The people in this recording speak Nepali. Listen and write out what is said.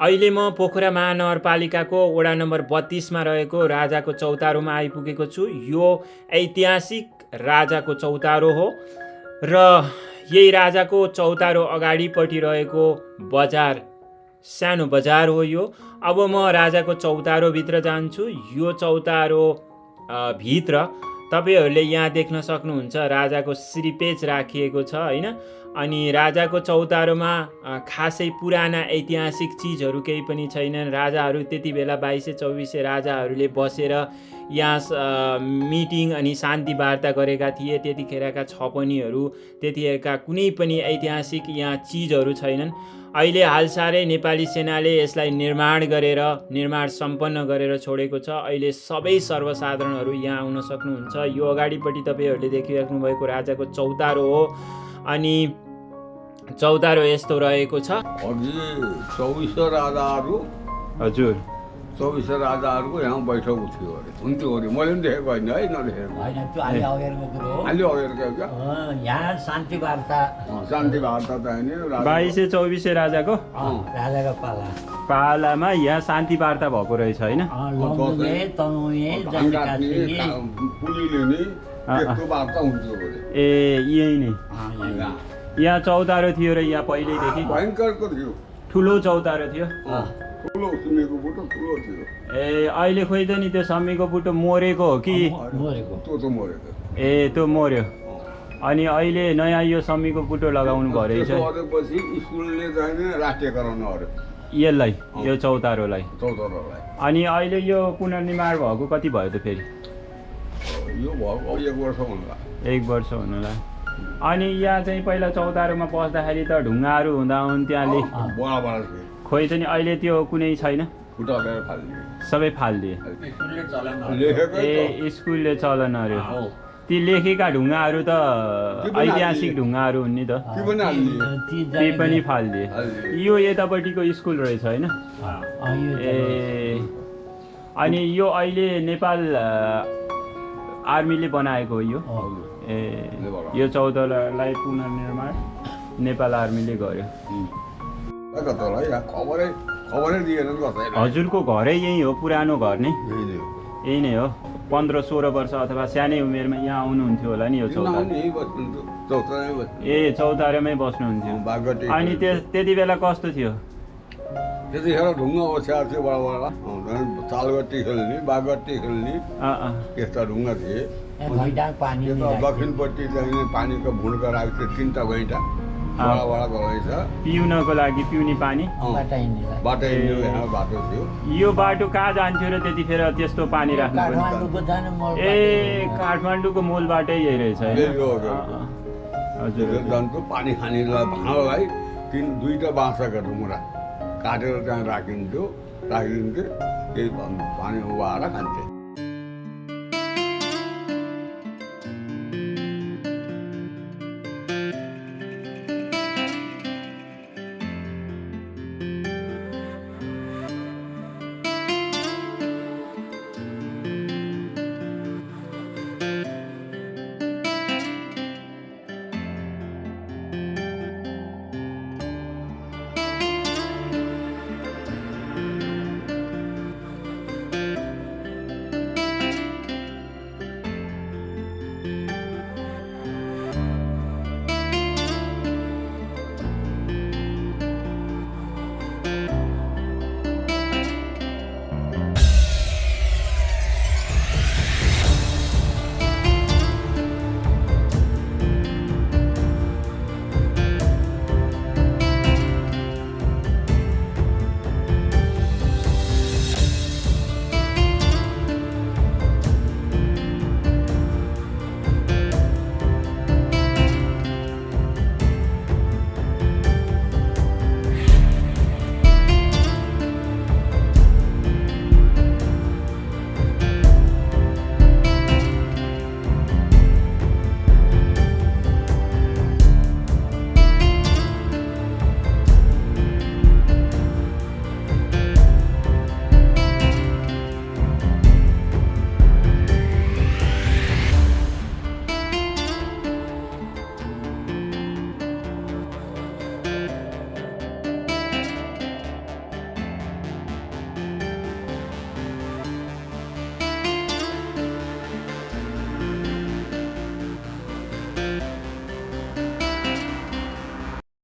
अहिले म पोखरा महानगरपालिकाको वडा नम्बर 32 मा रहेको राजाको चौतारोमा आइपुगेको छु। यो ऐतिहासिक राजाको चौतारो हो र यही राजाको चौतारो अगाडिपट्टि रहेको बजार सानो बजार हो यो। अब म राजाको चौतारो भित्र जान्छु। यो चौतारो भित्र तपाईहरूले यहाँ देख्न सक्नुहुन्छ राजाको श्रीपेच राखिएको छ हैन। अनि राजाको चौतारोमा खासै पुराना ऐतिहासिक चिजहरू केही पनि छैनन्। राजाहरू त्यति बेला 2224 राजाहरूले बसेर यहाँ मिटिङ अनि शान्ति वार्ता गरेका थिए। त्यतिखेरका छपनीहरू त्यतिखेरका कुनै पनि ऐतिहासिक यहाँ चिजहरू छैनन्। अहिले हालसारै नेपाली सेनाले यसलाई निर्माण सम्पन्न गरेर छोडेको छ। अहिले सबै सर्वसाधारणहरू यहाँ आउन सक्नुहुन्छ। यो अगाडिपट्टि तपाईहरूले देखिराख्नु भएको राजाको चौतारो हो। अनि चौतारो यस्तो रहेको छ। अघि 24 राजाहरू हजुर 24 राजाहरूको यहाँ बैठक थियो अरे, हुन्थ्यो अरे। मैले पनि देखेको होइन है, नदेखेको होइन, त्यो अलि अगाडिको कुरो हो। अलि अगाडिको क्या यहाँ शान्ति वार्ता त होइन 2224 राजाको राजाको पालामा यहाँ शान्ति वार्ता भएको रहेछ होइन। लम्बुमे तनुए पुली लिने त्यस्तो वार्ता हुन्थ्यो अरे। ए यही नै यहाँ चौतारो थियो र यहाँ पहिल्यैदेखि भयङ्करको थियो, ठुलो चौतारो थियो। ठुलो सुन्नेको बुटो ठुलो थियो। ए अहिले खोइ त नि त्यो सम्मीको बुटो मरेको हो कि त्यो मरेको। ए त्यो मर्यो। अनि अहिले नयाँ यो सम्मीको बुटो लगाउनु भयो रहेछ। पछि स्कुलले चाहिँ राष्ट्रियकरण गर्यो यसलाई, यो चौतारोलाई। अनि अनि अहिले यो पुनर्निर्माण भएको कति भयो त फेरि? यो भएको 1 वर्ष हुनुला। 1 वर्ष हुनुला। अनि यहाँ चाहिँ पहिला चौतारोमा बस्दाखेरि त ढुङ्गाहरू हुँदा हुन्थ्यो खोइ त नि अहिले त्यो कुनै छैन, सबै फालिदिए। ए स्कुलले चलन अरे। ती लेखेका ढुङ्गाहरू त ऐतिहासिक ढुङ्गाहरू हुन् नि त, ती पनि फालिदिए। यो यतापट्टिको स्कुल रहेछ होइन। ए अनि यो अहिले नेपाल आर्मीले बनाएको हो यो। ए यो चौतारोलाई पुनर्निर्माण नेपाल आर्मीले गर्यो। हजुरको घरै यही हो, पुरानो घर नै यही नै हो। 15-16 वर्ष अथवा सानै उमेरमा यहाँ आउनुहुन्थ्यो होला नि यो चौतारो। ए चौतारोमै बस्नुहुन्थ्यो। अनि त्यति बेला कस्तो थियो? त्यतिखेर ढुङ्गा ओछ्याएको थियो बडा चालगट्टी खेल्ने, बागट्टी खेल्ने यस्ता ढुङ्गा थिए। दक्षिणपट्टि चाहिँ पानीको भुँडका राख्थ्यो 3टा गैँटा रहेछ पिउनको लागि, पिउने पानी बाटो थियो। यो बाटो कहाँ जान्थ्यो र त्यतिखेर त्यस्तो पानी राख्नु? ए काठमाडौँको मूलबाटै यही रहेछ हजुर। जान्थ्यो पानी खानेलाई भाँडालाई 2टा बाँसका ढुङ्गा काटेर त्यहाँ राखिन्थ्यो, त्यही पानी उभाएर खान्थे।